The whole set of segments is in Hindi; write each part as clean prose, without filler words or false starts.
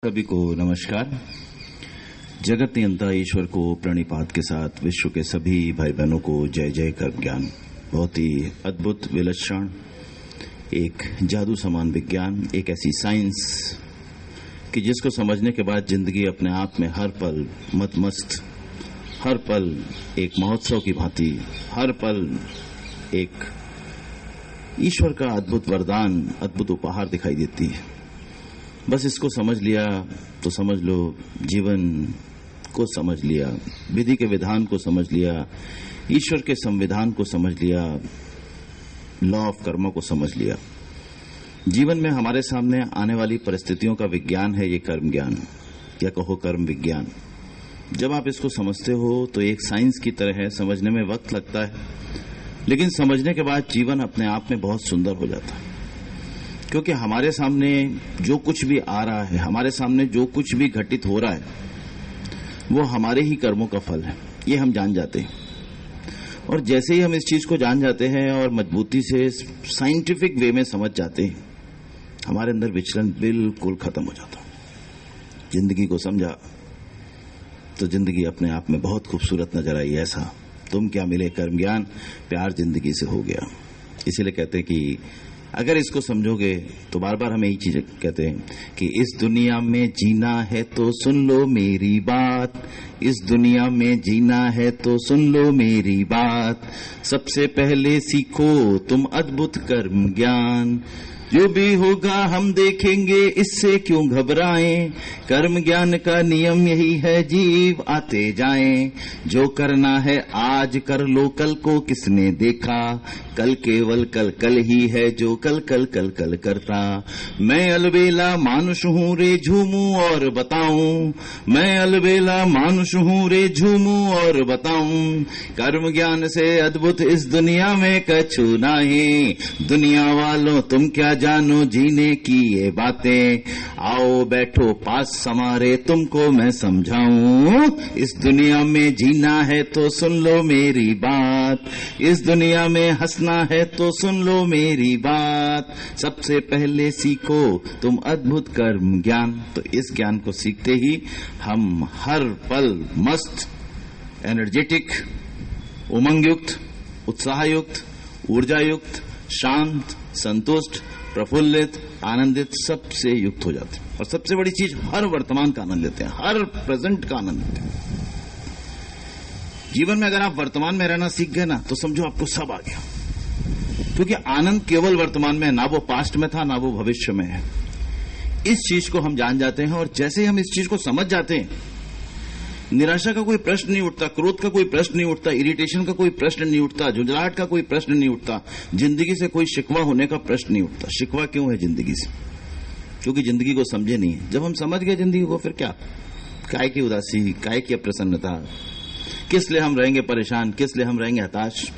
सभी को नमस्कार। जगत नियंता ईश्वर को प्रणिपात के साथ विश्व के सभी भाई बहनों को जय जय कर्म ज्ञान। बहुत ही अद्भुत, विलक्षण, एक जादू समान विज्ञान, एक ऐसी साइंस कि जिसको समझने के बाद जिंदगी अपने आप में हर पल मतमस्त, हर पल एक महोत्सव की भांति, हर पल एक ईश्वर का अद्भुत वरदान, अद्भुत उपहार दिखाई देती है। बस इसको समझ लिया तो समझ लो जीवन को समझ लिया, विधि के विधान को समझ लिया, ईश्वर के संविधान को समझ लिया, लॉ ऑफ कर्म को समझ लिया। जीवन में हमारे सामने आने वाली परिस्थितियों का विज्ञान है ये कर्म ज्ञान, या कहो कर्म विज्ञान। जब आप इसको समझते हो तो एक साइंस की तरह है, समझने में वक्त लगता है, लेकिन समझने के बाद जीवन अपने आप में बहुत सुंदर हो जाता है। क्योंकि हमारे सामने जो कुछ भी आ रहा है, हमारे सामने जो कुछ भी घटित हो रहा है, वो हमारे ही कर्मों का फल है, ये हम जान जाते हैं। और जैसे ही हम इस चीज को जान जाते हैं और मजबूती से साइंटिफिक वे में समझ जाते हैं, हमारे अंदर विचलन बिल्कुल खत्म हो जाता है। जिंदगी को समझा तो जिंदगी अपने आप में बहुत खूबसूरत नजर आई। ऐसा तुम क्या मिले कर्म ज्ञान, प्यार जिंदगी से हो गया। इसीलिए कहते हैं कि अगर इसको समझोगे तो बार बार हमें यही चीज कहते हैं कि इस दुनिया में जीना है तो सुन लो मेरी बात, इस दुनिया में जीना है तो सुन लो मेरी बात। सबसे पहले सीखो तुम अद्भुत कर्म ज्ञान, जो भी होगा हम देखेंगे, इससे क्यों घबराएं। कर्म ज्ञान का नियम यही है, जीव आते जाएं। जो करना है आज कर लो, कल को किसने देखा। कल केवल कल कल ही है, जो कल कल कल कल करता। मैं अलबेला मानुष हूँ रे, झूमूं और बताऊं। मैं अलबेला मानुष हूँ रे, झूमूं और बताऊं। कर्म ज्ञान से अद्भुत इस दुनिया में कछु नहीं। दुनिया वालों तुम क्या जानो जीने की ये बातें। आओ बैठो पास समारे, तुमको मैं समझाऊं। इस दुनिया में जीना है तो सुन लो मेरी बात, इस दुनिया में हंसना है तो सुन लो मेरी बात। सबसे पहले सीखो तुम अद्भुत कर्म ज्ञान। तो इस ज्ञान को सीखते ही हम हर पल मस्त, एनर्जेटिक, उमंगयुक्त, उत्साहयुक्त, ऊर्जायुक्त, शांत, संतुष्ट, प्रफुल्लित, आनंदित, सबसे युक्त हो जाते हैं। और सबसे बड़ी चीज, हर वर्तमान का आनंद लेते हैं, हर प्रेजेंट का आनंद लेते हैं। जीवन में अगर आप वर्तमान में रहना सीख गए ना, तो समझो आपको सब आ गया। क्योंकि आनंद केवल वर्तमान में है, ना वो पास्ट में था, ना वो भविष्य में है। इस चीज को हम जान जाते हैं, और जैसे ही हम इस चीज को समझ जाते हैं, निराशा का कोई प्रश्न नहीं उठता, क्रोध का कोई प्रश्न नहीं उठता, इरिटेशन का कोई प्रश्न नहीं उठता, झुंझलाहट का कोई प्रश्न नहीं उठता, जिंदगी से कोई शिकवा होने का प्रश्न नहीं उठता। शिकवा क्यों है जिंदगी से? क्योंकि जिंदगी को समझे नहीं है। जब हम समझ गए जिंदगी को, फिर क्या, काय की उदासी, काय की अप्रसन्नता, किस लिए हम रहेंगे परेशान, किस लिए हम रहेंगे हताश,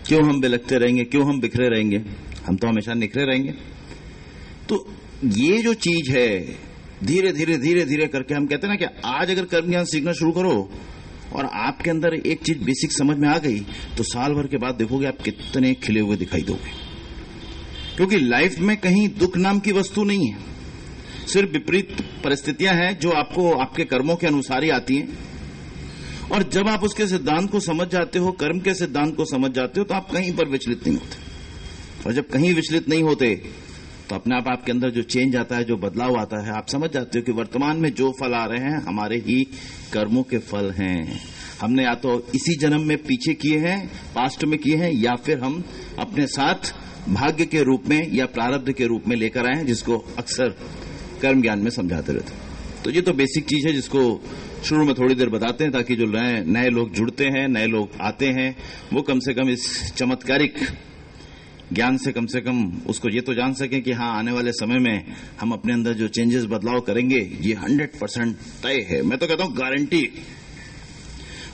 क्यों हम बिलखते रहेंगे, क्यों हम बिखरे रहेंगे, हम तो हमेशा निखरे रहेंगे। तो ये जो चीज है, धीरे धीरे धीरे धीरे करके हम कहते हैं ना कि आज अगर कर्म ज्ञान सीखना शुरू करो और आपके अंदर एक चीज बेसिक समझ में आ गई, तो साल भर के बाद देखोगे आप कितने खिले हुए दिखाई दोगे। क्योंकि लाइफ में कहीं दुख नाम की वस्तु नहीं है, सिर्फ विपरीत परिस्थितियां हैं जो आपको आपके कर्मों के अनुसार ही आती हैं। और जब आप उसके सिद्धांत को समझ जाते हो, कर्म के सिद्धांत को समझ जाते हो, तो आप कहीं पर विचलित नहीं होते। और जब कहीं विचलित नहीं होते तो अपने आप आपके अंदर जो चेंज आता है, जो बदलाव आता है, आप समझ जाते हो कि वर्तमान में जो फल आ रहे हैं हमारे ही कर्मों के फल हैं। हमने या तो इसी जन्म में पीछे किए हैं, पास्ट में किए हैं, या फिर हम अपने साथ भाग्य के रूप में या प्रारब्ध के रूप में लेकर आए हैं, जिसको अक्सर कर्म ज्ञान में समझाते रहते। तो ये तो बेसिक चीज है जिसको शुरू में थोड़ी देर बताते हैं, ताकि जो नए लोग जुड़ते हैं, नए लोग आते हैं, वो कम से कम इस चमत्कारिक ज्ञान से कम उसको ये तो जान सकें कि हाँ, आने वाले समय में हम अपने अंदर जो चेंजेस, बदलाव करेंगे, ये 100% तय है। मैं तो कहता हूं गारंटी,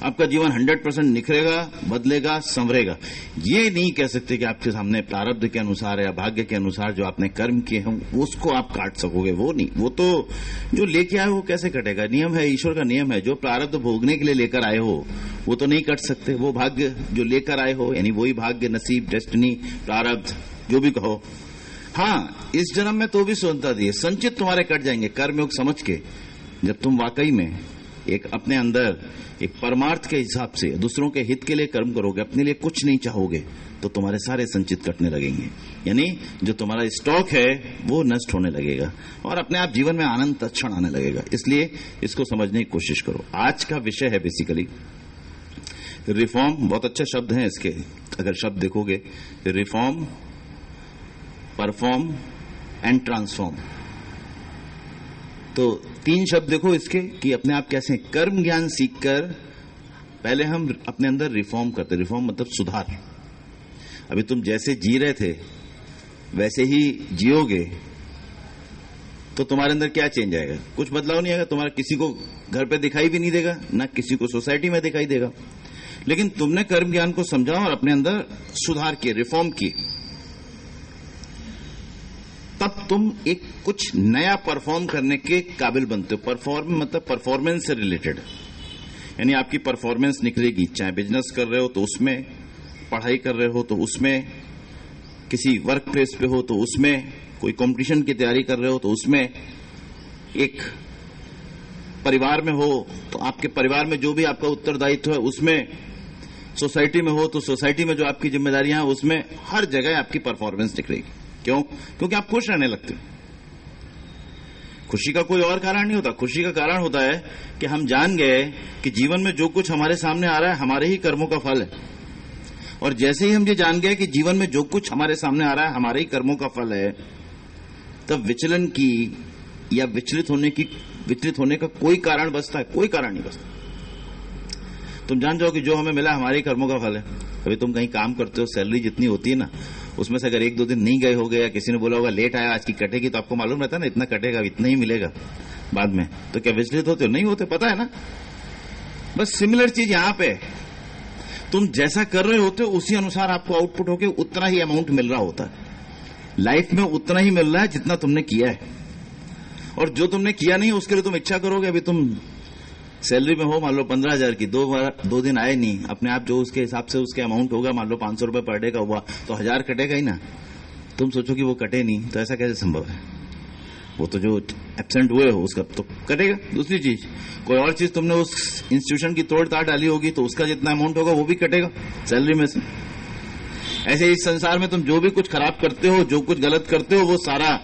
आपका जीवन 100% निखरेगा, बदलेगा, संवरेगा। ये नहीं कह सकते कि आपके सामने प्रारब्ध के अनुसार या भाग्य के अनुसार जो आपने कर्म किए हैं उसको आप काट सकोगे, वो नहीं। वो तो जो लेके आए हो कैसे कटेगा? नियम है, ईश्वर का नियम है। जो प्रारब्ध भोगने के लिए लेकर आए हो वो तो नहीं कट सकते। वो भाग्य जो लेकर आए हो, यानी वही भाग्य, नसीब, डेस्टिनी, प्रारब्ध, जो भी कहो, हाँ, इस जन्म में तो भी स्वतंत्रता दी है, संचित तुम्हारे कट जाएंगे कर्मयोग समझ के। जब तुम वाकई में एक अपने अंदर एक परमार्थ के हिसाब से दूसरों के हित के लिए कर्म करोगे, अपने लिए कुछ नहीं चाहोगे, तो तुम्हारे सारे संचित कटने लगेंगे, यानी जो तुम्हारा स्टॉक है वो नष्ट होने लगेगा और अपने आप जीवन में आनंद तत्क्षण आने लगेगा। इसलिए इसको समझने की कोशिश करो। आज का विषय है बेसिकली रिफॉर्म। बहुत अच्छा शब्द है इसके, अगर शब्द देखोगे, रिफॉर्म, परफॉर्म एंड ट्रांसफॉर्म। तो 3 शब्द देखो इसके कि अपने आप कैसे कर्म ज्ञान सीखकर पहले हम अपने अंदर रिफॉर्म करते। रिफॉर्म मतलब सुधार। अभी तुम जैसे जी रहे थे वैसे ही जियोगे तो तुम्हारे अंदर क्या चेंज आएगा? कुछ बदलाव नहीं आएगा। तुम्हारा किसी को घर पे दिखाई भी नहीं देगा, ना किसी को सोसाइटी में दिखाई देगा। लेकिन तुमने कर्म ज्ञान को समझा और अपने अंदर सुधार किए, रिफॉर्म किए, तब तुम एक कुछ नया परफॉर्म करने के काबिल बनते हो। परफॉर्म मतलब परफॉर्मेंस से रिलेटेड, यानी आपकी परफॉर्मेंस निकलेगी। चाहे बिजनेस कर रहे हो तो उसमें, पढ़ाई कर रहे हो तो उसमें, किसी वर्क प्लेस पे हो तो उसमें, कोई कंपटीशन की तैयारी कर रहे हो तो उसमें, एक परिवार में हो तो आपके परिवार में जो भी आपका उत्तरदायित्व है उसमें, सोसाइटी में हो तो सोसाइटी में जो आपकी जिम्मेदारियां हैं उसमें, हर जगह आपकी परफॉर्मेंस दिखेगी। क्यों? क्योंकि आप खुश रहने लगते हो। खुशी का कोई और कारण नहीं होता। खुशी का कारण होता है कि हम जान गए कि जीवन में जो कुछ हमारे सामने आ रहा है हमारे ही कर्मों का फल है। और जैसे ही हम ये जान गए कि जीवन में जो कुछ हमारे सामने आ रहा है हमारे ही कर्मों का फल है, तब विचलन की या विचलित होने का कोई कारण बचता है? कोई कारण नहीं बचता। तुम जान जाओ कि जो हमें मिला हमारे ही कर्मों का फल है। अभी तुम कहीं काम करते हो, सैलरी जितनी होती है ना, उसमें से अगर 1-2 दिन नहीं गए होगे या किसी ने बोला होगा लेट आया आज की कटेगी, तो आपको मालूम रहता है ना इतना कटेगा, इतना ही मिलेगा बाद में, तो क्या विचलित होते हो? नहीं होते, पता है ना। बस सिमिलर चीज यहां पे, तुम जैसा कर रहे होते हो उसी अनुसार आपको आउटपुट होके उतना ही अमाउंट मिल रहा होता है। लाइफ में उतना ही मिल रहा है जितना तुमने किया है, और जो तुमने किया नहीं उसके लिए तुम इच्छा करोगे। अभी तुम सैलरी में हो, मान लो 15,000 की, 2 दिन आए नहीं, अपने आप जो उसके हिसाब से उसके अमाउंट होगा, मान लो 500 रुपए पर डे का हुआ तो 1000 कटेगा ही ना। तुम सोचो कि वो कटे नहीं, तो ऐसा कैसे संभव है? वो तो जो एब्सेंट हुए हो उसका तो कटेगा। दूसरी चीज, कोई और चीज तुमने उस इंस्टीट्यूशन की तोड़ ताड़ डाली होगी तो उसका जितना अमाउंट होगा वो भी कटेगा सैलरी में से। ऐसे इस संसार में तुम जो भी कुछ खराब करते हो, जो कुछ गलत करते हो, वो सारा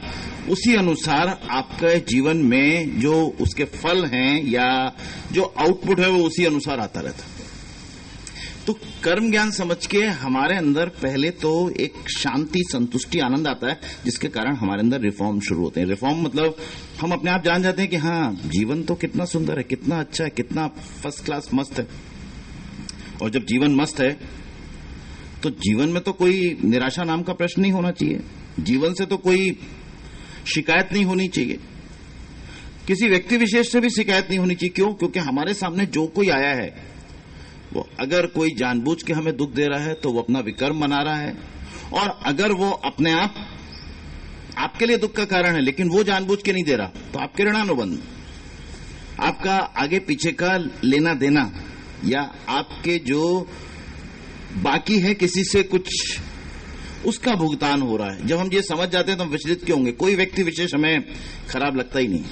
उसी अनुसार आपके जीवन में जो उसके फल हैं या जो आउटपुट है वो उसी अनुसार आता रहता है। तो कर्म ज्ञान समझ के हमारे अंदर पहले तो एक शांति, संतुष्टि, आनंद आता है, जिसके कारण हमारे अंदर रिफॉर्म शुरू होते हैं। रिफॉर्म मतलब हम अपने आप जान जाते हैं कि हाँ, जीवन तो कितना सुंदर है, कितना अच्छा है, कितना फर्स्ट क्लास मस्त है। और जब जीवन मस्त है तो जीवन में तो कोई निराशा नाम का प्रश्न नहीं होना चाहिए। जीवन से तो कोई शिकायत नहीं होनी चाहिए, किसी व्यक्ति विशेष से भी शिकायत नहीं होनी चाहिए। क्यों? क्योंकि हमारे सामने जो कोई आया है वो अगर कोई जानबूझ के हमें दुख दे रहा है तो वो अपना विकर्म बना रहा है, और अगर वो अपने आप आपके लिए दुख का कारण है लेकिन वो जानबूझ के नहीं दे रहा तो आपके ऋणानुबंध, आपका आगे पीछे का लेना देना, या आपके जो बाकी है किसी से कुछ, उसका भुगतान हो रहा है। जब हम ये समझ जाते हैं तो हम विचलित क्यों होंगे? कोई व्यक्ति विशेष हमें खराब लगता ही नहीं,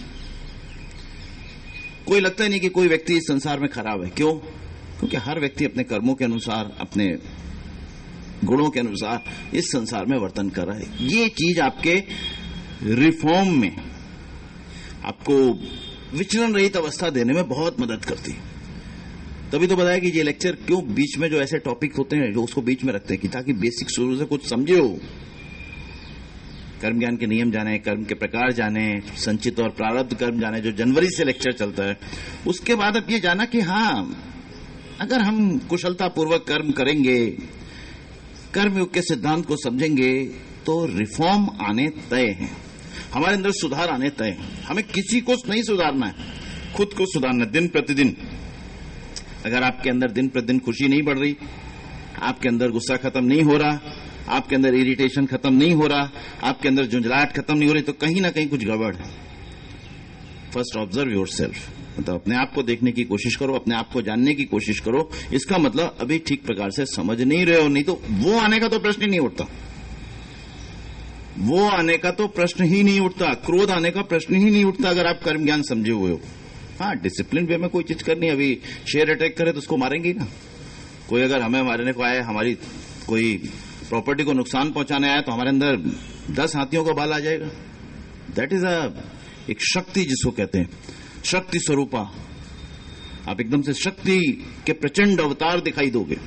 कोई लगता ही नहीं कि कोई व्यक्ति इस संसार में खराब है। क्यों? क्योंकि हर व्यक्ति अपने कर्मों के अनुसार, अपने गुणों के अनुसार इस संसार में वर्तन कर रहा है। ये चीज आपके रिफॉर्म में आपको विचलन रहित अवस्था देने में बहुत मदद करती है। तभी तो बताया कि ये लेक्चर क्यों बीच में जो ऐसे टॉपिक होते हैं जो उसको बीच में रखते हैं कि ताकि बेसिक शुरू से कुछ समझे हो, कर्म ज्ञान के नियम जाने, कर्म के प्रकार जाने, संचित और प्रारब्ध कर्म जाने, जो जनवरी से लेक्चर चलता है। उसके बाद अब ये जाना कि हाँ, अगर हम कुशलता पूर्वक कर्म करेंगे, कर्मयोग के सिद्धांत को समझेंगे, तो रिफॉर्म आने तय है, हमारे अंदर सुधार आने तय है। हमें किसी को नहीं सुधारना है, खुद को सुधारना दिन प्रतिदिन। अगर आपके अंदर दिन प्रतिदिन खुशी नहीं बढ़ रही, आपके अंदर गुस्सा खत्म नहीं हो रहा, आपके अंदर इरिटेशन खत्म नहीं हो रहा, आपके अंदर झुंझलाहट खत्म नहीं हो रही, तो कहीं ना कहीं कुछ गड़बड़ है। फर्स्ट ऑब्जर्व योरसेल्फ, मतलब अपने आप को देखने की कोशिश करो, अपने आप को जानने की कोशिश करो। इसका मतलब अभी ठीक प्रकार से समझ नहीं रहे हो, नहीं तो वो आने का तो प्रश्न ही नहीं उठता। वो आने का तो प्रश्न ही नहीं उठता, क्रोध आने का प्रश्न ही नहीं उठता अगर आप कर्म ज्ञान समझे हुए हो। हाँ, डिसिप्लिन वे में कोई चीज करनी, अभी शेयर अटैक करे तो उसको मारेंगे ना। कोई अगर हमें मारने को आया, हमारी कोई प्रॉपर्टी को नुकसान पहुंचाने आया, तो हमारे अंदर 10 हाथियों का बाल आ जाएगा। दैट इज एक शक्ति जिसको कहते हैं, शक्ति स्वरूपा। आप एकदम से शक्ति के प्रचंड अवतार दिखाई दोगे।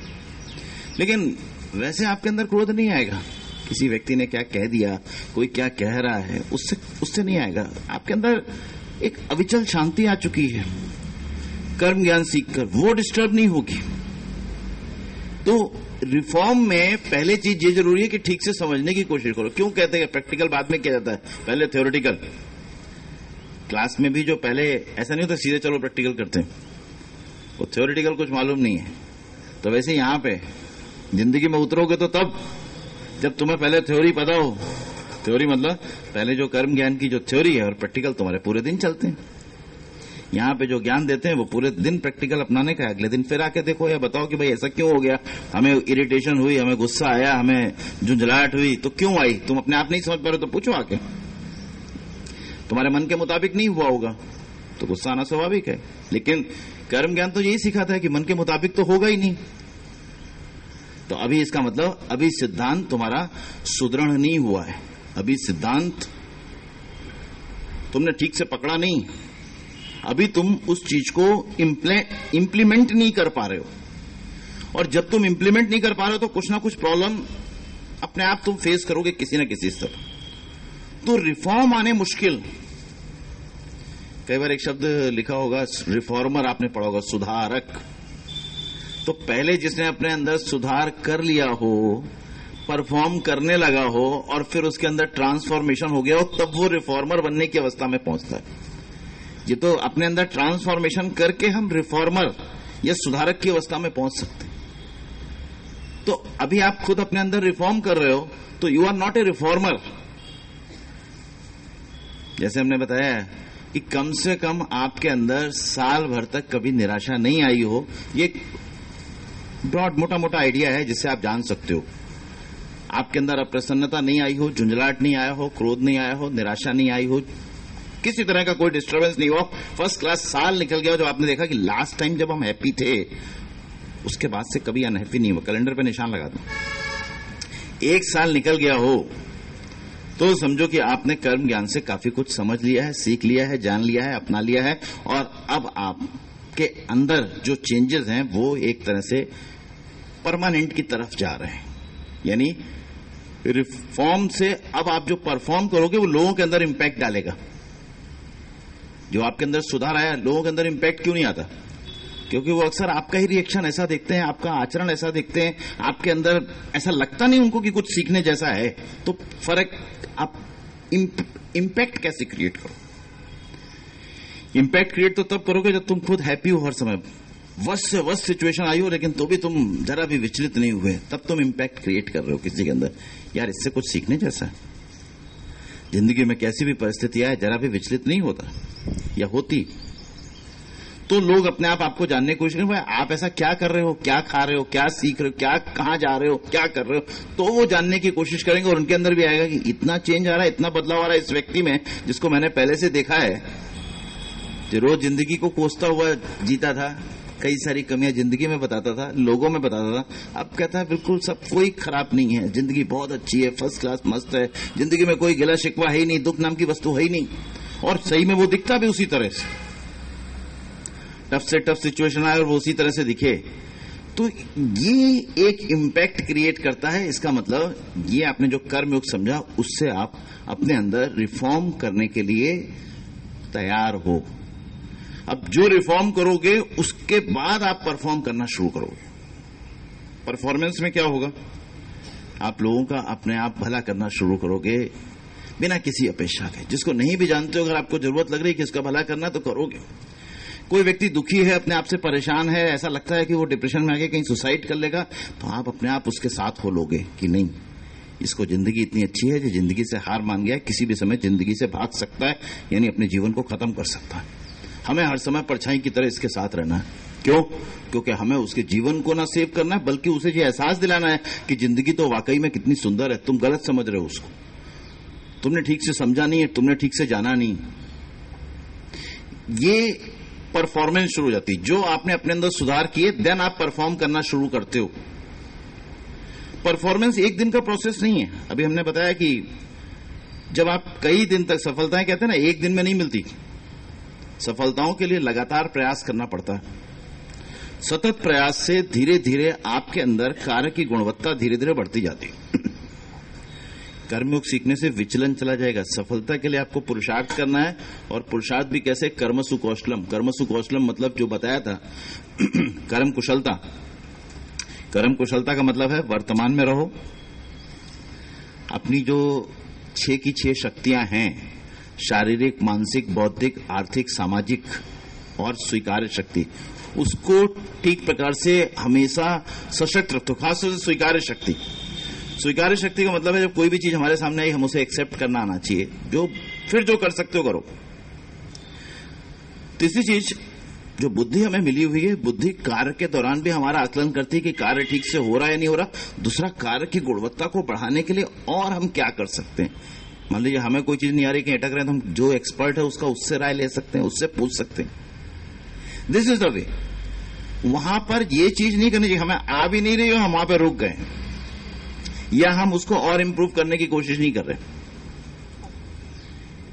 लेकिन वैसे आपके अंदर क्रोध नहीं आएगा। किसी व्यक्ति ने क्या कह दिया, कोई क्या कह रहा है, उससे नहीं आएगा। आपके अंदर एक अविचल शांति आ चुकी है कर्म ज्ञान सीखकर, वो डिस्टर्ब नहीं होगी। तो रिफॉर्म में पहले चीज ये जरूरी है कि ठीक से समझने की कोशिश करो। क्यों कहते हैं प्रैक्टिकल बाद में किया जाता है, पहले थ्योरेटिकल। क्लास में भी जो पहले ऐसा नहीं होता सीधे चलो प्रैक्टिकल करते हैं, वो थ्योरेटिकल कुछ मालूम नहीं है। तो वैसे यहां पे जिंदगी में उतरोगे तो तब जब तुम्हें पहले थ्योरी पता हो। थ्योरी मतलब पहले जो कर्म ज्ञान की जो थ्योरी है, और प्रैक्टिकल तुम्हारे पूरे दिन चलते हैं। यहां पे जो ज्ञान देते हैं वो पूरे दिन प्रैक्टिकल अपनाने का है। अगले दिन फिर आके देखो या बताओ कि भाई ऐसा क्यों हो गया, हमें इरिटेशन हुई, हमें गुस्सा आया, हमें झुंझलाहट हुई, तो क्यों आई? तुम अपने आप नहीं समझ पा रहे तो पूछो आके। तुम्हारे मन के मुताबिक नहीं हुआ होगा तो गुस्सा आना स्वाभाविक है। लेकिन कर्म ज्ञान तो यही सिखाता है कि मन के मुताबिक तो होगा ही नहीं। तो अभी इसका मतलब अभी सिद्धांत तुम्हारा सुदृढ़ नहीं हुआ है, अभी सिद्धांत तुमने ठीक से पकड़ा नहीं, अभी तुम उस चीज को इंप्लीमेंट नहीं कर पा रहे हो। और जब तुम इंप्लीमेंट नहीं कर पा रहे हो तो कुछ ना कुछ प्रॉब्लम अपने आप तुम फेस करोगे किसी न किसी स्तर। तो रिफॉर्म आने मुश्किल। कई बार एक शब्द लिखा होगा रिफॉर्मर, आपने पढ़ा होगा सुधारक। तो पहले जिसने अपने अंदर सुधार कर लिया हो, परफॉर्म करने लगा हो, और फिर उसके अंदर ट्रांसफॉर्मेशन हो गया हो, तब वो रिफॉर्मर बनने की अवस्था में पहुंचता है। ये तो अपने अंदर ट्रांसफॉर्मेशन करके हम रिफॉर्मर या सुधारक की अवस्था में पहुंच सकते हैं। तो अभी आप खुद अपने अंदर रिफॉर्म कर रहे हो तो you are not a reformer. जैसे हमने बताया कि कम से कम आपके अंदर साल भर तक कभी निराशा नहीं आई हो। ये ब्रॉड मोटा मोटा आइडिया है जिससे आप जान सकते हो। आपके अंदर अप्रसन्नता नहीं आई हो, झुंझलाहट नहीं आया हो, क्रोध नहीं आया हो, निराशा नहीं आई हो, किसी तरह का कोई डिस्टर्बेंस नहीं हुआ, फर्स्ट क्लास साल निकल गया, जब आपने देखा कि लास्ट टाइम जब हम हैप्पी थे उसके बाद से कभी अनहैप्पी नहीं हुआ। कैलेंडर पे निशान लगा दो। 1 साल निकल गया हो तो समझो कि आपने कर्म ज्ञान से काफी कुछ समझ लिया है, सीख लिया है, जान लिया है, अपना लिया है, और अब आपके अंदर जो चेंजेस हैं वो एक तरह से परमानेंट की तरफ जा रहे हैं। यानी रिफॉर्म से अब आप जो परफॉर्म करोगे वो लोगों के अंदर इंपैक्ट डालेगा। जो आपके अंदर सुधार आया, लोगों के अंदर इंपैक्ट क्यों नहीं आता? क्योंकि वो अक्सर आपका ही रिएक्शन ऐसा देखते हैं, आपका आचरण ऐसा देखते हैं, आपके अंदर ऐसा लगता नहीं उनको कि कुछ सीखने जैसा है। तो फर्क आप इंपैक्ट कैसे क्रिएट करो? इंपैक्ट क्रिएट तो तब करोगे जब तुम खुद हैप्पी हो, हर समय वर्स्ट से वर्स्ट सिचुएशन आई हो लेकिन तो भी तुम जरा भी विचलित नहीं हुए, तब तुम इंपैक्ट क्रिएट कर रहे हो किसी के अंदर। यार इससे कुछ सीखने जैसा है। जिंदगी में कैसी भी परिस्थिति आए जरा भी विचलित नहीं होता या होती तो लोग अपने आप आपको जानने की कोशिश करें, भाई आप ऐसा क्या कर रहे हो, क्या खा रहे हो, क्या सीख रहे हो, क्या कहां जा रहे हो, क्या कर रहे हो, तो वो जानने की कोशिश करेंगे। और उनके अंदर भी आएगा कि इतना चेंज आ रहा है, इतना बदलाव आ रहा है इस व्यक्ति में जिसको मैंने पहले से देखा है, जो रोज जिंदगी को कोसता हुआ जीता था, कई सारी कमियां जिंदगी में बताता था, लोगों में बताता था, अब कहता है बिल्कुल सब कोई खराब नहीं है, जिंदगी बहुत अच्छी है, फर्स्ट क्लास मस्त है, जिंदगी में कोई गिला शिकवा है ही नहीं, दुख नाम की वस्तु है ही नहीं। और सही में वो दिखता भी उसी तरह से, टफ से टफ सिचुएशन आए और वो उसी तरह से दिखे। तो ये एक इम्पैक्ट क्रिएट करता है। इसका मतलब ये आपने जो कर्मयोग समझा उससे आप अपने अंदर रिफॉर्म करने के लिए तैयार हो। अब जो रिफॉर्म करोगे उसके बाद आप परफॉर्म करना शुरू करोगे। परफॉर्मेंस में क्या होगा? आप लोगों का अपने आप भला करना शुरू करोगे बिना किसी अपेक्षा के। जिसको नहीं भी जानते हो, अगर आपको जरूरत लग रही है कि इसका भला करना, तो करोगे। कोई व्यक्ति दुखी है, अपने आप से परेशान है, ऐसा लगता है कि वो डिप्रेशन में आके कहीं सुसाइड कर लेगा, तो आप अपने आप उसके साथ हो लोगे कि नहीं, इसको जिंदगी इतनी अच्छी है जो जिंदगी से हार मान गया है, किसी भी समय जिंदगी से भाग सकता है, यानी अपने जीवन को खत्म कर सकता है। हमें हर समय परछाई की तरह इसके साथ रहना है। क्यों? क्योंकि हमें उसके जीवन को ना सेव करना है, बल्कि उसे ये एहसास दिलाना है कि जिंदगी तो वाकई में कितनी सुंदर है, तुम गलत समझ रहे हो उसको। तुमने ठीक से समझा नहीं है, तुमने ठीक से जाना नहीं, ये परफॉर्मेंस शुरू हो जाती है। जो आपने अपने अंदर सुधार किए, देन आप परफॉर्म करना शुरू करते हो। परफॉर्मेंस एक दिन का प्रोसेस नहीं है। अभी हमने बताया कि जब आप कई दिन तक, सफलताएं कहते हैं ना, एक दिन में नहीं मिलती। सफलताओं के लिए लगातार प्रयास करना पड़ता है। सतत प्रयास से धीरे धीरे आपके अंदर कार्य की गुणवत्ता धीरे धीरे बढ़ती जाती है। कर्मयोग सीखने से विचलन चला जाएगा। सफलता के लिए आपको पुरुषार्थ करना है, और पुरुषार्थ भी कैसे? कर्मसु कौशलम। कर्मसु कौशलम मतलब जो बताया था, कर्म कुशलता। कर्म कुशलता का मतलब है वर्तमान में रहो, अपनी जो 6 की 6 शक्तियां हैं, शारीरिक, मानसिक, बौद्धिक, आर्थिक, सामाजिक और स्वीकार्य शक्ति, उसको ठीक प्रकार से हमेशा सशक्त रखो। खासतौर से स्वीकार्य शक्ति। स्वीकार्य शक्ति का मतलब है जब कोई भी चीज हमारे सामने आई, हम उसे एक्सेप्ट करना आना चाहिए। फिर जो कर सकते हो करो। तीसरी चीज जो बुद्धि हमें मिली हुई है, बुद्धि कार्य के दौरान भी हमारा आकलन करती है कि कार्य ठीक से हो रहा है या नहीं हो रहा। दूसरा, कार्य की गुणवत्ता को बढ़ाने के लिए और हम क्या कर सकते हैं। मान लीजिए हमें कोई चीज नहीं आ रही, कहीं अटक रहे हैं, तो हम जो एक्सपर्ट है उसका उससे राय ले सकते हैं, उससे पूछ सकते हैं। दिस इज द वे। वहां पर ये चीज नहीं करनी चाहिए हमें आ भी नहीं रही हो, हम वहां पर रुक गए, या हम उसको और इंप्रूव करने की कोशिश नहीं कर रहे।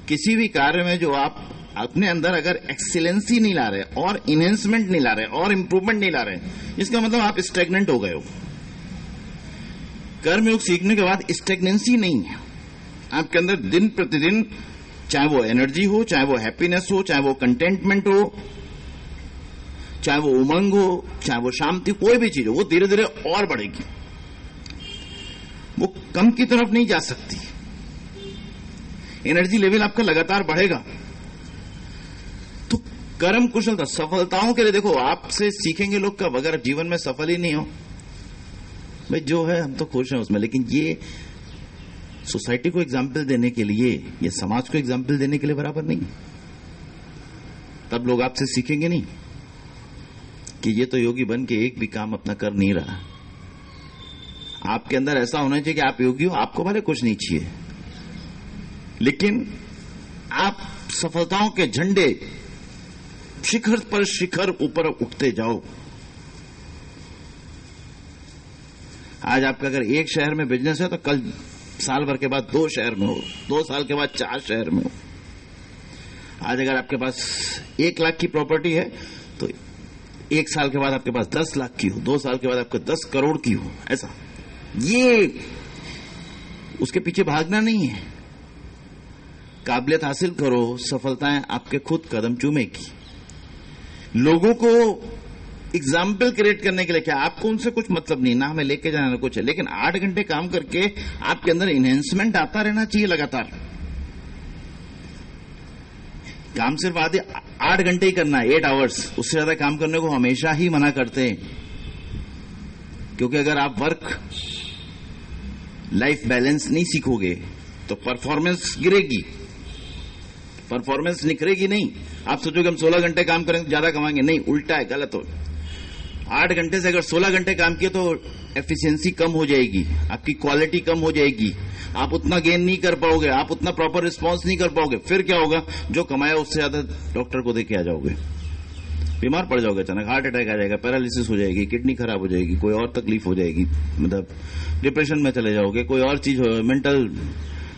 किसी भी कार्य में जो आप अपने अंदर अगर एक्सीलेंसी नहीं ला रहे और इनहेंसमेंट नहीं ला रहे और इंप्रूवमेंट नहीं ला रहे, इसका मतलब आप स्टैग्नेंट हो गए हो। कर्मयोग सीखने के बाद स्टैग्नेंसी नहीं है आपके अंदर। दिन प्रतिदिन, चाहे वो एनर्जी हो, चाहे वो हैप्पीनेस हो, चाहे वो कंटेंटमेंट हो, चाहे वो उमंग हो, चाहे वो शांति, कोई भी चीज हो, वो धीरे धीरे और बढ़ेगी। वो कम की तरफ नहीं जा सकती। एनर्जी लेवल आपका लगातार बढ़ेगा। तो कर्म कुशलता, सफलताओं के लिए देखो, आपसे सीखेंगे लोग कब? अगर जीवन में सफल ही नहीं हो भाई, जो है हम तो खुश हैं उसमें, लेकिन ये सोसाइटी को एग्जाम्पल देने के लिए, ये समाज को एग्जाम्पल देने के लिए बराबर नहीं। तब लोग आपसे सीखेंगे नहीं कि ये तो योगी बन के एक भी काम अपना कर नहीं रहा। आपके अंदर ऐसा होना चाहिए कि आप योगी हो, आपको भले कुछ नहीं चाहिए, लेकिन आप सफलताओं के झंडे शिखर पर शिखर ऊपर उठते जाओ। आज आपका अगर एक शहर में बिजनेस है, तो कल साल भर के बाद 2 शहर में हो, 2 साल के बाद 4 शहर में हो। आज अगर आपके पास 1 लाख की प्रॉपर्टी है, तो 1 साल के बाद आपके पास 10 लाख की हो, 2 साल के बाद आपके 10 करोड़ की हो। ऐसा, ये उसके पीछे भागना नहीं है। काबिलियत हासिल करो, सफलताएं आपके खुद कदम चूमेगी। लोगों को एग्जाम्पल क्रिएट करने के लिए क्या, आपको उनसे कुछ मतलब नहीं, ना हमें लेके जाना ना कुछ है, लेकिन 8 घंटे काम करके आपके अंदर इनहेंसमेंट आता रहना चाहिए लगातार। काम सिर्फ आधे 8 घंटे ही करना है, 8 आवर्स, उससे ज्यादा काम करने को हमेशा ही मना करते हैं। क्योंकि अगर आप वर्क लाइफ बैलेंस नहीं सीखोगे तो परफॉर्मेंस गिरेगी, परफॉर्मेंस निखरेगी नहीं। आप सोचोगे हम 16 घंटे काम करेंगे ज्यादा कमाएंगे, नहीं, उल्टा है, गलत हो। 8 घंटे से अगर 16 घंटे काम किए तो एफिशिएंसी कम हो जाएगी, आपकी क्वालिटी कम हो जाएगी, आप उतना गेन नहीं कर पाओगे, आप उतना प्रॉपर रिस्पांस नहीं कर पाओगे। फिर क्या होगा? जो कमाया उससे ज्यादा डॉक्टर को देके आ जाओगे, बीमार पड़ जाओगे, अचानक हार्ट अटैक आ जाएगा, पैरालिसिस हो जाएगी, किडनी खराब हो जाएगी, कोई और तकलीफ हो जाएगी, मतलब डिप्रेशन में चले जाओगे, कोई और चीज हो, मेंटल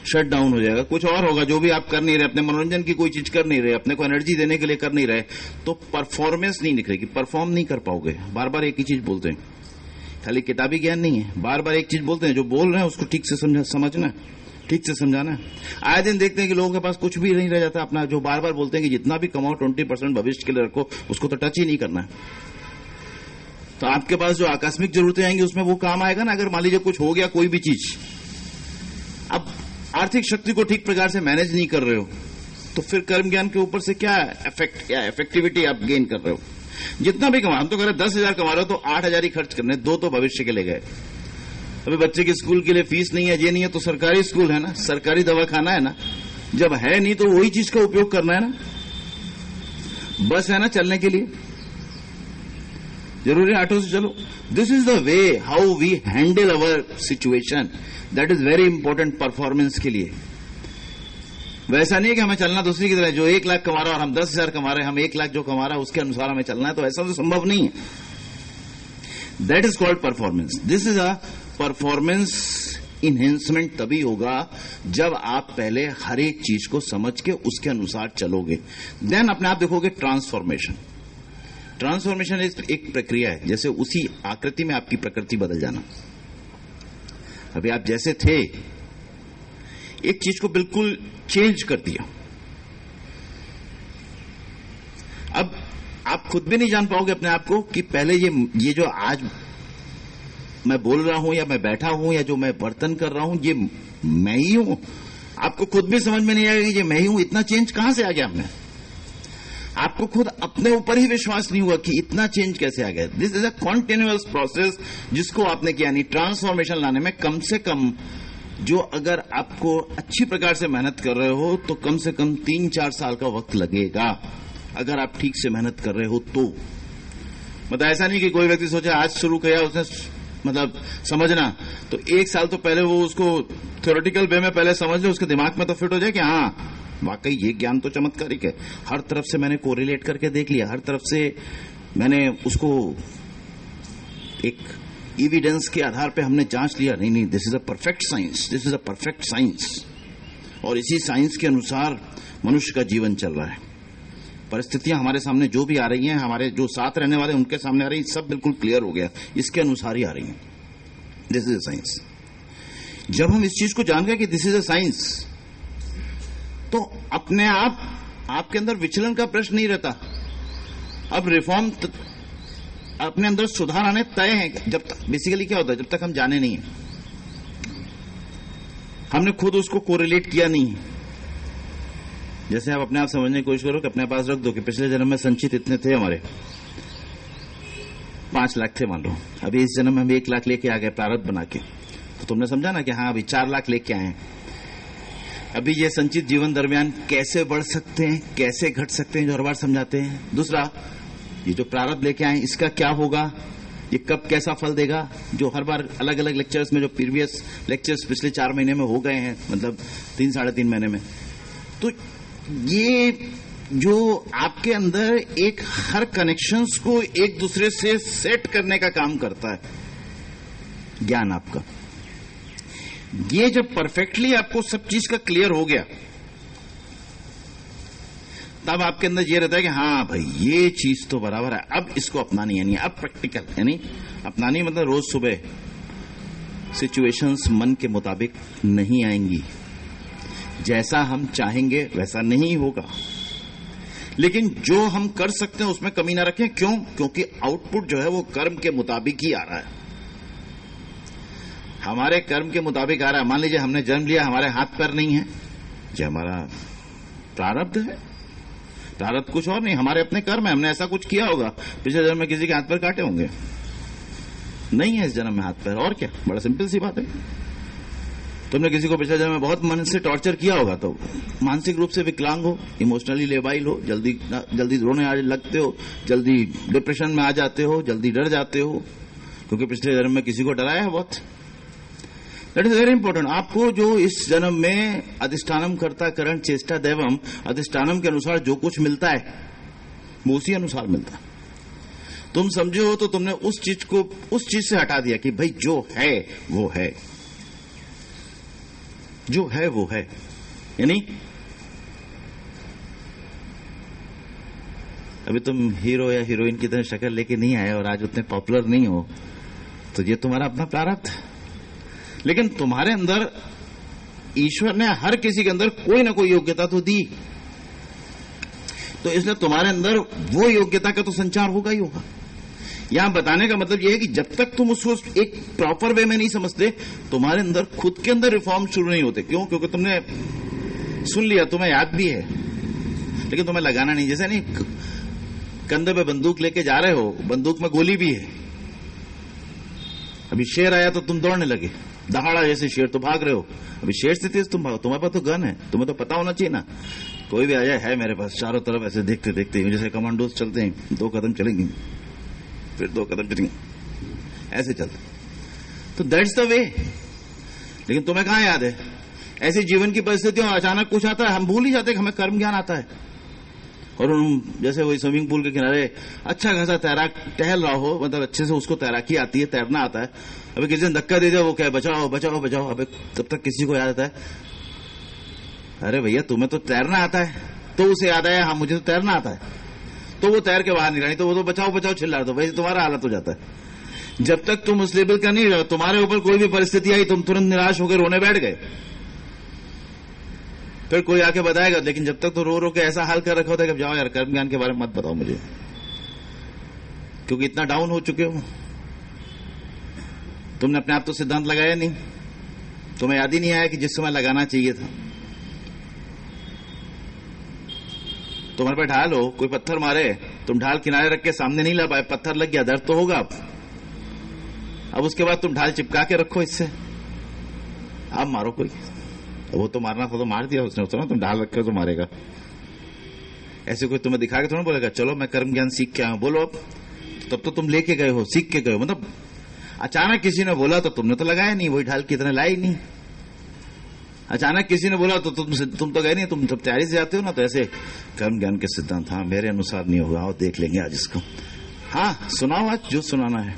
शट डाउन हो जाएगा, कुछ और होगा। जो भी आप कर नहीं रहे, अपने मनोरंजन की कोई चीज कर नहीं रहे, अपने को एनर्जी देने के लिए कर नहीं रहे, तो परफॉर्मेंस नहीं निखरेगी, परफॉर्म नहीं कर पाओगे। बार बार एक ही चीज बोलते हैं, खाली किताबी ज्ञान नहीं है, बार बार एक चीज बोलते हैं। जो बोल रहे हैं उसको ठीक से समझना, ठीक से समझाना। आए दिन देखते हैं कि लोगों के पास कुछ भी नहीं रह जाता अपना, जो बार बार बोलते हैं कि जितना भी कमाओ 20% भविष्य के लिए रखो, उसको तो टच ही नहीं करना है। तो आपके पास जो आकस्मिक जरूरतें आएंगी उसमें वो काम आएगा ना। अगर मान लीजिए कुछ हो गया, कोई भी चीज, अब आर्थिक शक्ति को ठीक प्रकार से मैनेज नहीं कर रहे हो, तो फिर कर्म ज्ञान के ऊपर से क्या इफेक्टिविटी आप गेन कर रहे हो? जितना भी कमा, हम तो कह रहे 10,000 कमा रहे हो तो 8,000 ही खर्च करने, 2 तो भविष्य के लिए गए। अभी बच्चे के स्कूल के लिए फीस नहीं है, ये नहीं है, तो सरकारी स्कूल है ना, सरकारी दवाखाना है ना। जब है नहीं तो वही चीज का उपयोग करना है ना। बस है ना चलने के लिए, जरूरी ऑटो से चलो। This is the way how we handle our situation, that is very important performance के लिए। वैसा नहीं है कि हमें चलना दूसरी की तरह, जो 1 लाख कमा रहा है और हम 10,000 कमा रहे हैं, हम 1 लाख जो कमा रहा है उसके अनुसार हमें चलना है, तो ऐसा तो संभव नहीं है। That is called performance. This is a performance enhancement तभी होगा जब आप पहले हर एक चीज को समझ के उसके अनुसार चलोगे, देन अपने आप देखोगे ट्रांसफॉर्मेशन। ट्रांसफॉर्मेशन एक प्रक्रिया है, जैसे उसी आकृति में आपकी प्रकृति बदल जाना। अभी आप जैसे थे, एक चीज को बिल्कुल चेंज कर दिया, अब आप खुद भी नहीं जान पाओगे अपने आप को कि पहले ये जो आज मैं बोल रहा हूं या मैं बैठा हूं या जो मैं बर्तन कर रहा हूं, ये मैं ही हूं। आपको खुद भी समझ में नहीं आएगा कि ये मैं ही हूं। इतना चेंज कहां से आ गया हमने? आपको खुद अपने ऊपर ही विश्वास नहीं हुआ कि इतना चेंज कैसे आ गया। This is a continuous process जिसको आपने किया नहीं। ट्रांसफॉर्मेशन लाने में कम से कम, जो अगर आपको अच्छी प्रकार से मेहनत कर रहे हो तो कम से कम 3-4 साल का वक्त लगेगा, अगर आप ठीक से मेहनत कर रहे हो तो। मतलब ऐसा नहीं कि कोई व्यक्ति सोचे आज शुरू किया उसने मतलब समझना, तो 1 साल तो पहले वो उसको थ्योरेटिकल वे में पहले समझ ले, उसके दिमाग में तो फिट हो जाए कि हाँ वाकई ये ज्ञान तो चमत्कारिक है। हर तरफ से मैंने कोरिलेट करके देख लिया, हर तरफ से मैंने उसको एक एविडेंस के आधार पे हमने जांच लिया। नहीं, this is a perfect science, this is a perfect science. और इसी साइंस के अनुसार मनुष्य का जीवन चल रहा है। परिस्थितियां हमारे सामने जो भी आ रही हैं, हमारे जो साथ रहने वाले उनके सामने आ रही हैं, सब बिल्कुल क्लियर हो गया, इसके अनुसार ही आ रही हैं। This is a science. जब हम इस चीज को जान गए कि दिस इज अ साइंस, तो अपने आप आपके अंदर विचलन का प्रश्न नहीं रहता। अब रिफॉर्म अपने अंदर सुधार आने तय है। जब तक बेसिकली क्या होता है, जब तक हम जाने नहीं है, हमने खुद उसको कोरिलेट किया नहीं है। जैसे आप अपने आप समझने की कोशिश करो कि अपने पास रख दो कि पिछले जन्म में संचित इतने थे, हमारे 5 लाख थे मान लो, अभी इस जन्म में हम 1 लाख लेके आ गए प्रारब्ध बना के, तो तुमने समझा ना कि हाँ अभी 4 लाख लेके आए हैं। अभी ये संचित जीवन दरमियान कैसे बढ़ सकते हैं, कैसे घट सकते हैं, जो हर बार समझाते हैं। दूसरा, ये जो प्रारब्ध लेके आए इसका क्या होगा, ये कब कैसा फल देगा, जो हर बार अलग अलग लेक्चर्स में, जो प्रीवियस लेक्चर्स पिछले 4 महीने में हो गए हैं, मतलब 3-3.5 महीने में, तो ये जो आपके अंदर एक हर कनेक्शंस को एक दूसरे से सेट करने का काम करता है ज्ञान आपका। ये जब परफेक्टली आपको सब चीज का क्लियर हो गया, तब आपके अंदर ये रहता है कि हाँ भाई ये चीज तो बराबर है, अब इसको अपनानी है। नहीं, अब प्रैक्टिकल, यानी अपनानी मतलब रोज सुबह सिचुएशंस मन के मुताबिक नहीं आएंगी, जैसा हम चाहेंगे वैसा नहीं होगा, लेकिन जो हम कर सकते हैं उसमें कमी ना रखें। क्यों? क्योंकि आउटपुट जो है वो कर्म के मुताबिक ही आ रहा है, हमारे कर्म के मुताबिक आ रहा है। मान लीजिए हमने जन्म लिया, हमारे हाथ पैर नहीं है, जो हमारा प्रारब्ध है। प्रारब्ध कुछ और नहीं, हमारे अपने कर्म है, हमने ऐसा कुछ किया होगा। पिछले जन्म में किसी के हाथ पैर काटे होंगे, नहीं है इस जन्म में हाथ पैर, और क्या, बड़ा सिंपल सी बात है। तुमने किसी को पिछले जन्म में बहुत मन से टॉर्चर किया होगा, तो मानसिक रूप से विकलांग हो, इमोशनली लेबाइल हो, जल्दी रोने लगते हो, जल्दी डिप्रेशन में आ जाते हो, जल्दी डर जाते हो, क्योंकि पिछले जन्म में किसी को डराया है बहुत। That is very important. आपको जो इस जन्म में अधिष्ठानम कर्ता करण चेष्टा दैवम, अधिष्ठानम के अनुसार जो कुछ मिलता है वो उसी अनुसार मिलता है। तुम समझे हो तो तुमने उस चीज को उस चीज से हटा दिया कि भाई जो है वो है, जो है वो है। यानी अभी तुम हीरो या हीरोइन की तरह शक्ल लेके नहीं आए और आज उतने पॉपुलर नहीं हो, तो ये तुम्हारा अपना प्रारब्ध है। लेकिन तुम्हारे अंदर ईश्वर ने हर किसी के अंदर कोई ना कोई योग्यता तो दी, तो इसलिए तुम्हारे अंदर वो योग्यता का तो संचार होगा ही होगा। यहां बताने का मतलब यह है कि जब तक तुम उसको एक प्रॉपर वे में नहीं समझते, तुम्हारे अंदर खुद के अंदर रिफॉर्म शुरू नहीं होते। क्यों? क्योंकि तुमने सुन लिया, तुम्हें याद भी है, लेकिन तुम्हें लगाना नहीं। जैसे नहीं, कंधे पे बंदूक लेके जा रहे हो, बंदूक में गोली भी है, अभी शेर आया तो तुम दौड़ने लगे, दहाड़ा जैसे शेर, तो भाग रहे हो। अभी शेर से तेज तुम भागो, तुम्हारे पास तो गन है, तुम्हें तो पता होना चाहिए ना। कोई भी आ जाए, है मेरे पास, चारों तरफ ऐसे देखते देखते जैसे कमांडोज चलते हैं, 2 कदम चलेंगे फिर 2 कदम चलेंगे, ऐसे चलते। तो दैट्स द वे। लेकिन तुम्हें कहां याद है? ऐसी जीवन की परिस्थितियों अचानक कुछ आता है, हम भूल ही जाते हैं कि हमें कर्म ज्ञान आता है। और जैसे वही स्विमिंग पूल के किनारे अच्छा खासा तैराक टहल रहा हो, मतलब अच्छे से उसको तैराकी आती है, तैरना आता है, अभी किसी ने धक्का दे दिया, वो कहे बचाओ बचाओ बचाओ। अबे तब तक किसी को याद आता है, अरे भैया तुम्हें तो तैरना आता है, तो उसे याद आया हाँ मुझे तो तैरना आता है, तो वो तैर के बाहर निकला, तो वो तो बचाओ बचाओ चिल्ला रहा, तो वैसे तुम्हारा हालत हो जाता है। जब तक तुम उस लेवल का नहीं रहो, तुम्हारे ऊपर कोई भी परिस्थिति आई, तुम तुरंत निराश होकर रोने बैठ गए, फिर कोई आके बताएगा। लेकिन जब तक तो रो रो के ऐसा हाल कर रखा होता है कि जाओ यार कर्म ज्ञान के बारे में मत बताओ मुझे, क्योंकि इतना डाउन हो चुके हो। तुमने अपने आप तो सिद्धांत लगाया नहीं, तुम्हें याद ही नहीं आया कि जिस समय लगाना चाहिए था। तुम्हारे पे ढाल हो, कोई पत्थर मारे, तुम ढाल किनारे रख के सामने नहीं ला पाए, पत्थर लग गया, दर्द तो होगा। अब उसके बाद तुम ढाल चिपका के रखो इससे, अब मारो कोई, वो तो मारना था तो मार दिया उसने, उसने तुम ढाल रखे तो मारेगा। ऐसे कोई तुम्हें दिखा के थोड़ा बोलेगा चलो मैं कर्म ज्ञान सीख के आया हूं, बोलो। अब तब तो तुम लेके गए हो, सीख के गए हो, मतलब अचानक किसी ने बोला तो तुमने तो लगाया नहीं, वही ढाल की तरह लाई नहीं। अचानक किसी ने बोला तो तुम तो गए नहीं, तुम जब तैयारी से जाते हो ना, तो ऐसे कर्म ज्ञान के सिद्धांत, हाँ मेरे अनुसार नहीं होगा, आओ देख लेंगे आज इसको, हाँ सुनाओ आज जो सुनाना है,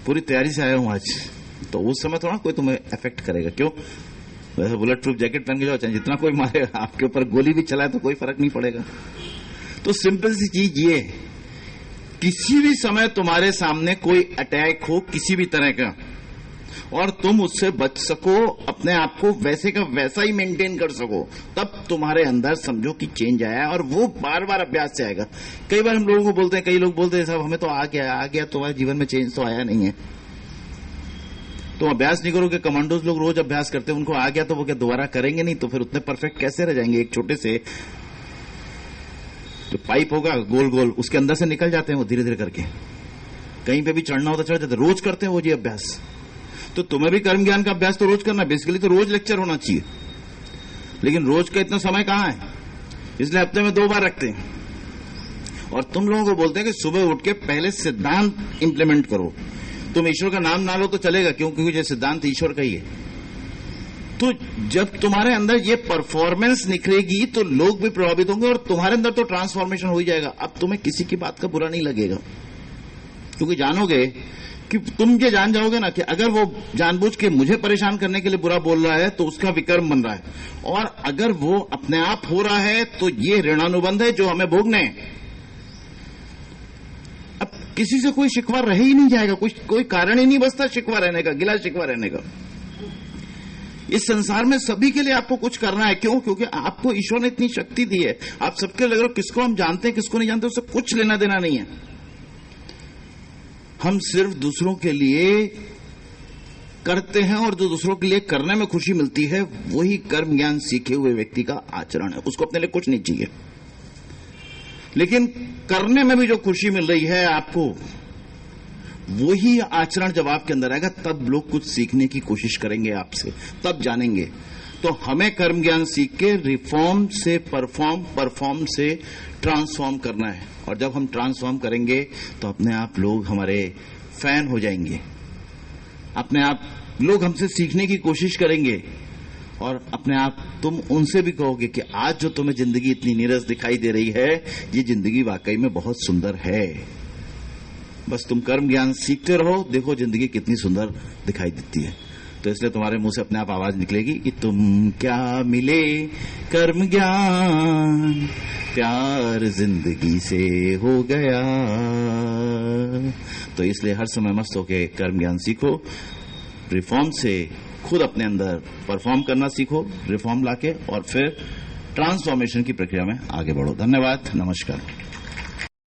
पूरी तैयारी से आया हूं आज। तो उस समय थोड़ा कोई तुम्हें अफेक्ट करेगा, क्यों? वैसे बुलेट प्रूफ जैकेट पहन के जाओ, चाहे जितना कोई मारेगा, आपके ऊपर गोली भी चलाए तो कोई फर्क नहीं पड़ेगा। तो सिंपल सी चीज ये, किसी भी समय तुम्हारे सामने कोई अटैक हो किसी भी तरह का, और तुम उससे बच सको, अपने आप को वैसे का वैसा ही मेंटेन कर सको, तब तुम्हारे अंदर समझो कि चेंज आया, और वो बार बार अभ्यास से आएगा। कई बार हम लोगों को बोलते हैं, कई लोग बोलते हैं साहब हमें तो आ गया, तुम्हारे जीवन में चेंज तो आया नहीं है। तुम अभ्यास नहीं करोगे, कमांडोज लोग रोज अभ्यास करते हैं, उनको आ गया तो वो क्या दोबारा करेंगे नहीं? तो फिर उतने परफेक्ट कैसे रह जाएंगे? एक छोटे से जो पाइप होगा गोल गोल, उसके अंदर से निकल जाते हैं वो धीरे धीरे करके, कहीं पे भी चढ़ना होता चढ़ जाते, रोज करते हैं वो जी अभ्यास। तो तुम्हें भी कर्म ज्ञान का अभ्यास तो रोज करना है, बेसिकली तो रोज लेक्चर होना चाहिए, लेकिन रोज का इतना समय कहां है, इसलिए हफ्ते में 2 बार रखते हैं। और तुम लोगों को बोलते हैं कि सुबह उठ के पहले सिद्धांत इंप्लीमेंट करो। तुम ईश्वर का नाम ना लो तो चलेगा, क्योंकि ये सिद्धांत ईश्वर का ही है। तो जब तुम्हारे अंदर ये परफॉर्मेंस निखरेगी तो लोग भी प्रभावित होंगे, और तुम्हारे अंदर तो ट्रांसफॉर्मेशन हो ही जाएगा। अब तुम्हें किसी की बात का बुरा नहीं लगेगा, क्योंकि जानोगे कि तुम ये जान जाओगे ना कि अगर वो जानबूझ के मुझे परेशान करने के लिए बुरा बोल रहा है तो उसका विकर्म बन रहा है, और अगर वो अपने आप हो रहा है तो ये ऋणानुबंध है जो हमें भोगने हैं। अब किसी से कोई शिकवा रह ही नहीं जाएगा, कोई कारण ही नहीं बचता शिकवा रहने का, गिला शिकवा रहने का। इस संसार में सभी के लिए आपको कुछ करना है। क्यों? क्योंकि आपको ईश्वर ने इतनी शक्ति दी है। आप सबके लग रहे हो, किसको हम जानते हैं किसको नहीं जानते, उससे कुछ लेना देना नहीं है। हम सिर्फ दूसरों के लिए करते हैं, और जो दूसरों के लिए करने में खुशी मिलती है वही कर्म ज्ञान सीखे हुए व्यक्ति का आचरण है। उसको अपने लिए कुछ नहीं चाहिए, लेकिन करने में भी जो खुशी मिल रही है आपको, वही आचरण जब आपके अंदर आएगा तब लोग कुछ सीखने की कोशिश करेंगे आपसे, तब जानेंगे। तो हमें कर्म ज्ञान सीख के रिफॉर्म से परफॉर्म से ट्रांसफॉर्म करना है। और जब हम ट्रांसफॉर्म करेंगे तो अपने आप लोग हमारे फैन हो जाएंगे, अपने आप लोग हमसे सीखने की कोशिश करेंगे, और अपने आप तुम उनसे भी कहोगे कि आज जो तुम्हें जिंदगी इतनी नीरस दिखाई दे रही है, ये जिंदगी वाकई में बहुत सुंदर है। बस तुम कर्म ज्ञान सीखते रहो, देखो जिंदगी कितनी सुंदर दिखाई देती है। तो इसलिए तुम्हारे मुंह से अपने आप आवाज निकलेगी कि तुम क्या मिले कर्म ज्ञान, प्यार जिंदगी से हो गया। तो इसलिए हर समय मस्त होके कर्म ज्ञान सीखो, रिफॉर्म से खुद अपने अंदर परफॉर्म करना सीखो, रिफॉर्म लाके, और फिर ट्रांसफॉर्मेशन की प्रक्रिया में आगे बढ़ो। धन्यवाद, नमस्कार।